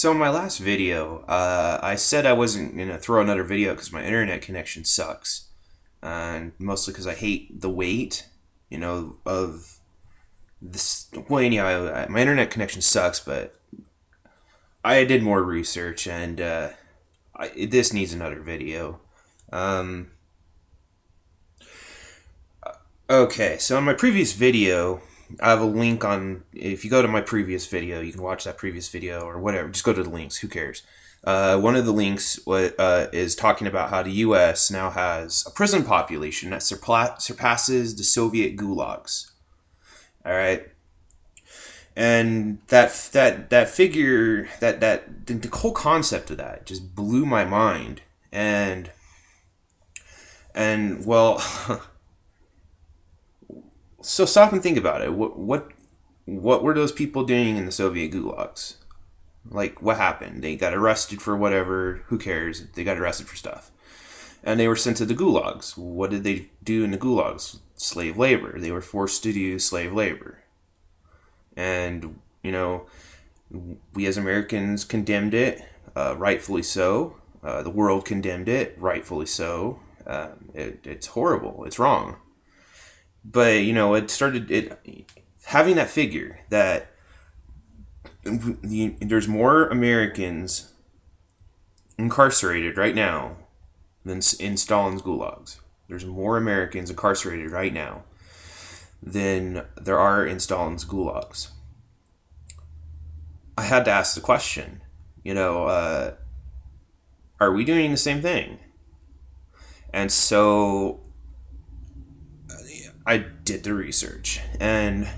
So in my last video, I said I wasn't gonna throw another video because my internet connection sucks, and mostly because I hate the wait, of this. Well, anyhow, my internet connection sucks, but I did more research, and this needs another video. Um, okay, so in my previous video, I have a link on. If you go to my previous video, you can watch that previous video or whatever. Just go to the links. Who cares? One of the links is talking about how the U.S. now has a prison population that surpasses the Soviet gulags. All right, and that figure the whole concept of that just blew my mind. And well, so stop and think about it. What were those people doing in the Soviet gulags? Like, what happened? They got arrested for whatever. Who cares? They got arrested for stuff. And they were sent to the gulags. What did they do in the gulags? Slave labor. They were forced to do slave labor. And, we as Americans condemned it, rightfully so. The world condemned it, rightfully so. It's horrible. It's wrong. But, having that figure that there's more Americans incarcerated right now than in Stalin's gulags. There's more Americans incarcerated right now than there are in Stalin's gulags. I had to ask the question, are we doing the same thing? And so I did the research, and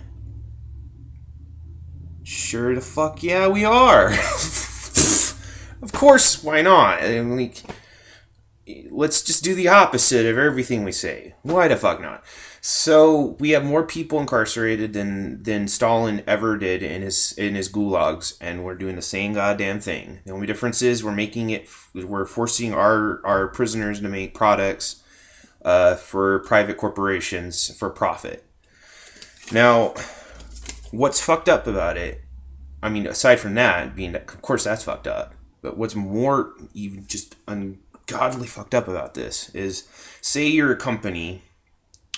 sure the fuck yeah we are. Of course, why not? Let's just do the opposite of everything we say. Why the fuck not? So we have more people incarcerated than Stalin ever did in his gulags, and we're doing the same goddamn thing. The only difference is we're forcing our prisoners to make products for private corporations for profit. Now, what's fucked up about it? I mean, aside from that, being that, of course, that's fucked up. But what's more even just ungodly fucked up about this is, say you're a company,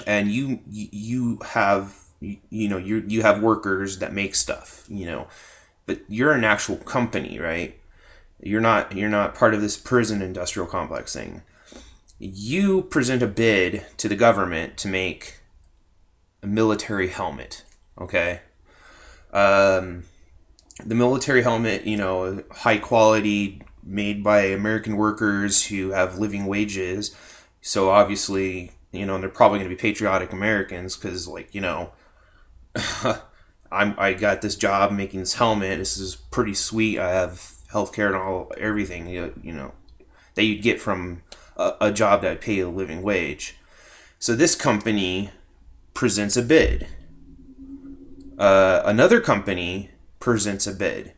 and you have you have workers that make stuff, but you're an actual company, right? You're not part of this prison industrial complex thing. You present a bid to the government to make a military helmet, okay? The military helmet, high quality, made by American workers who have living wages. So obviously, they're probably going to be patriotic Americans because, I got this job making this helmet. This is pretty sweet. I have healthcare and everything, that you'd get from a job that would pay a living wage. So this company presents a bid. Another company presents a bid.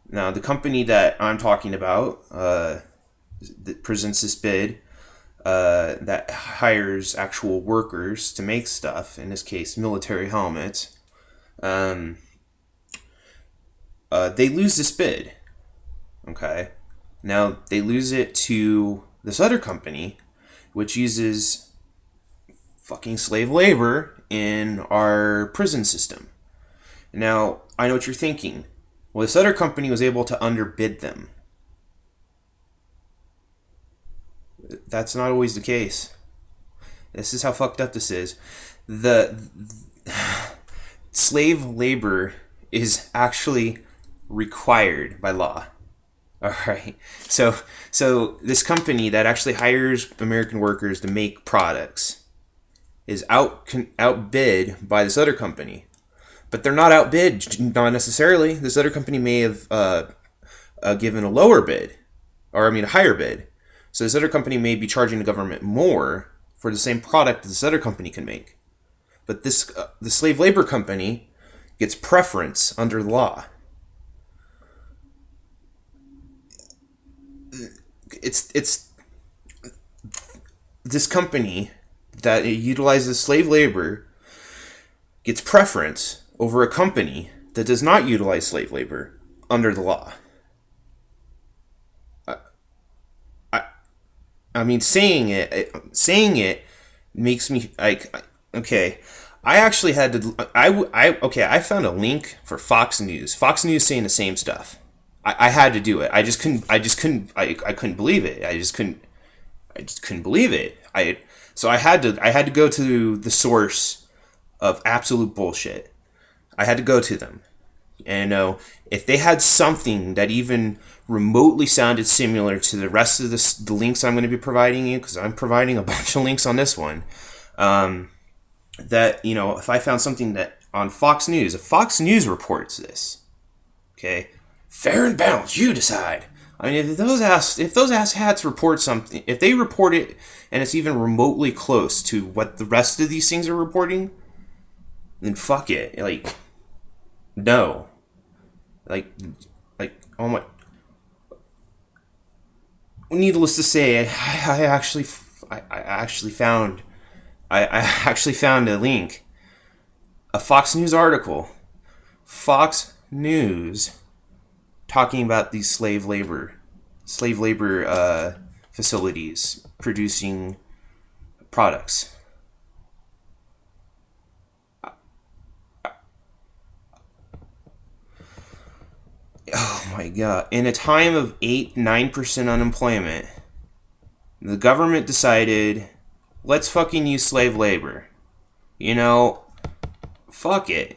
Now, the company that I'm talking about that presents this bid that hires actual workers to make stuff, in this case, military helmets, they lose this bid. Okay? Now, they lose it to this other company, which uses fucking slave labor in our prison system. Now, I know what you're thinking. Well, this other company was able to underbid them. That's not always the case. This is how fucked up this is. The slave labor is actually required by law. All right. So this company that actually hires American workers to make products is outbid by this other company. But they're not outbid, not necessarily. This other company may have given a lower bid, a higher bid. So this other company may be charging the government more for the same product that this other company can make. But the slave labor company gets preference under the law. It's this company that utilizes slave labor gets preference over a company that does not utilize slave labor under the law. I mean, saying it makes me like, okay. I actually had to. I found a link for Fox News. Fox News saying the same stuff. I had to do it. I just couldn't. I couldn't believe it. I just couldn't believe it. So I had to. I had to go to the source of absolute bullshit. I had to go to them, and if they had something that even remotely sounded similar to the rest of the links I'm going to be providing you, because I'm providing a bunch of links on this one. That, if I found something that on Fox News, if Fox News reports this, okay, fair and balanced, you decide. I mean, if those ass hats report something, if they report it and it's even remotely close to what the rest of these things are reporting, then fuck it. Like, no. Like, oh my. Needless to say, I actually found a link, a Fox News article, Fox News, talking about these slave labor facilities producing products. Oh my god! In a time of 8-9% unemployment, the government decided, let's fucking use slave labor. Fuck it.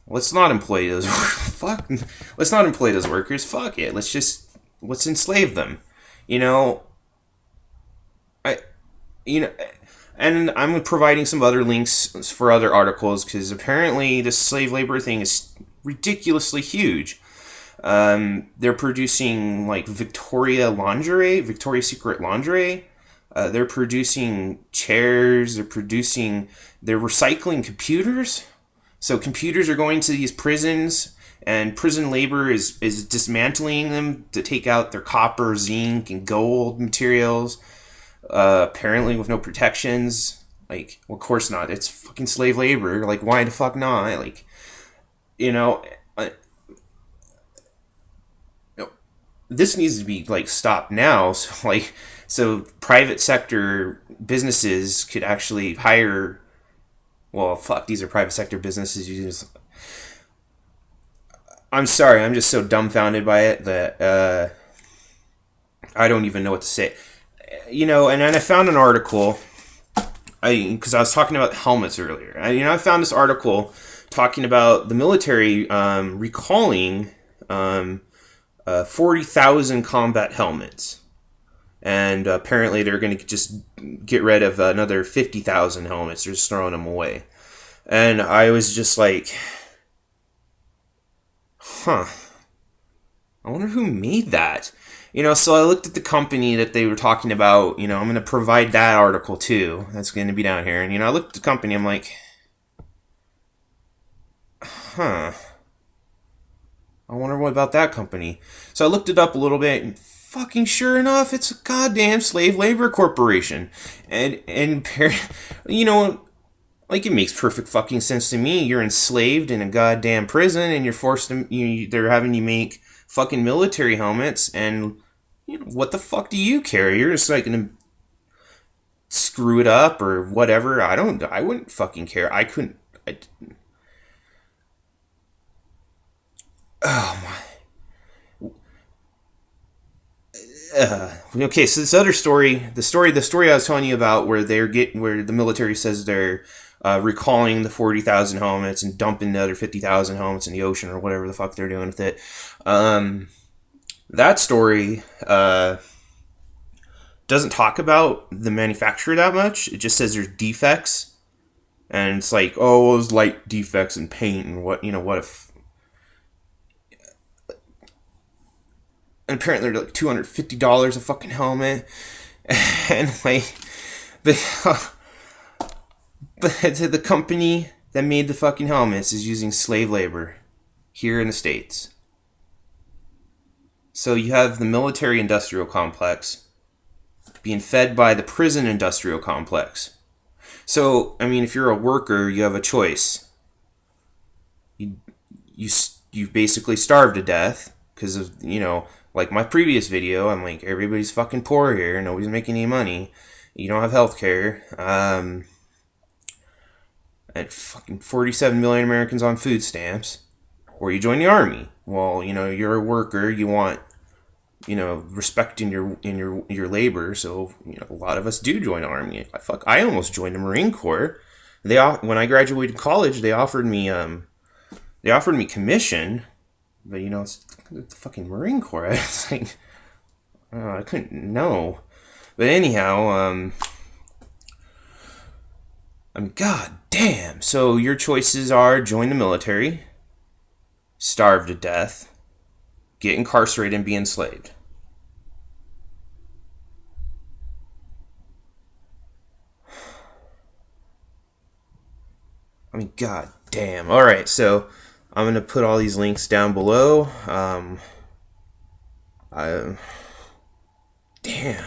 Let's not employ those. Let's not employ those workers. Fuck it. Let's enslave them. I, and I'm providing some other links for other articles because apparently this slave labor thing is ridiculously huge. They're producing like Victoria's Secret lingerie. They're producing chairs. They're recycling computers. So computers are going to these prisons, and prison labor is dismantling them to take out their copper, zinc, and gold materials. Apparently with no protections. Like, well, of course not. It's fucking slave labor. Like, why the fuck not? Like, this needs to be like stopped now. So private sector businesses could actually hire. Well, fuck, these are private sector businesses. I'm sorry, I'm just so dumbfounded by it that I don't even know what to say. And then I found an article, because I was talking about helmets earlier. I found this article talking about the military recalling 40,000 combat helmets. And apparently they're going to just get rid of another 50,000 helmets. They're just throwing them away. And I was just like, I wonder who made that. So I looked at the company that they were talking about. I'm going to provide that article too. That's going to be down here. And, I looked at the company. I'm like, I wonder what about that company. So I looked it up a little bit, and fucking sure enough, it's a goddamn slave labor corporation. And like, it makes perfect fucking sense to me. You're enslaved in a goddamn prison, and you're forced to, they're having you make fucking military helmets, and what the fuck do you care? You're just like gonna screw it up or whatever. I wouldn't fucking care. Oh my. Okay, so this other story, the story I was telling you about, where where the military says they're recalling the 40,000 helmets and dumping the other 50,000 helmets in the ocean or whatever the fuck they're doing with it. That story doesn't talk about the manufacturer that much. It just says there's defects, and it's like, oh, those light defects in paint and what if. And apparently they're like $250 a fucking helmet, and like, but the company that made the fucking helmets is using slave labor here in the States. So you have the military industrial complex being fed by the prison industrial complex. So, I mean, if you're a worker, you have a choice. You basically starve to death because of, Like my previous video, I'm like, everybody's fucking poor here. Nobody's making any money. You don't have health care. And fucking 47 million Americans on food stamps. Or you join the army. Well, you're a worker. You want, respect in your labor. So, a lot of us do join the army. I almost joined the Marine Corps. When I graduated college, they offered me commission. But it's the fucking Marine Corps. I was like, I couldn't know. But anyhow, god damn. So your choices are join the military, starve to death, get incarcerated, and be enslaved. God damn. All right, so I'm gonna put all these links down below. Damn.